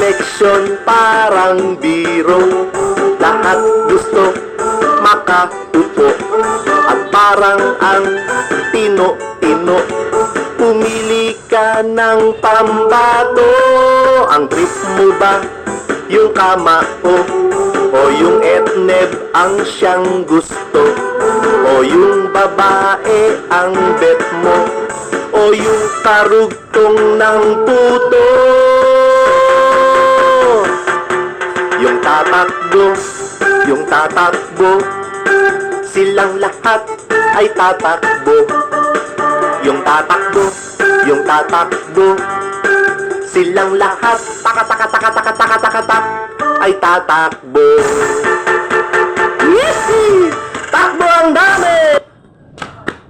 eleksyon parang biro. Lahat gusto makaupo at parang ang tino-tino. Pumili ka ng pambato. Ang trip mo ba yung kamao? O yung etneb ang siyang gusto? O yung babae ang bet mo? O yung karugtong ng puto? Yung tatakbo, silang lahat ay tatakbo. Yung tatakbo, silang lahat taka ay tatakbo.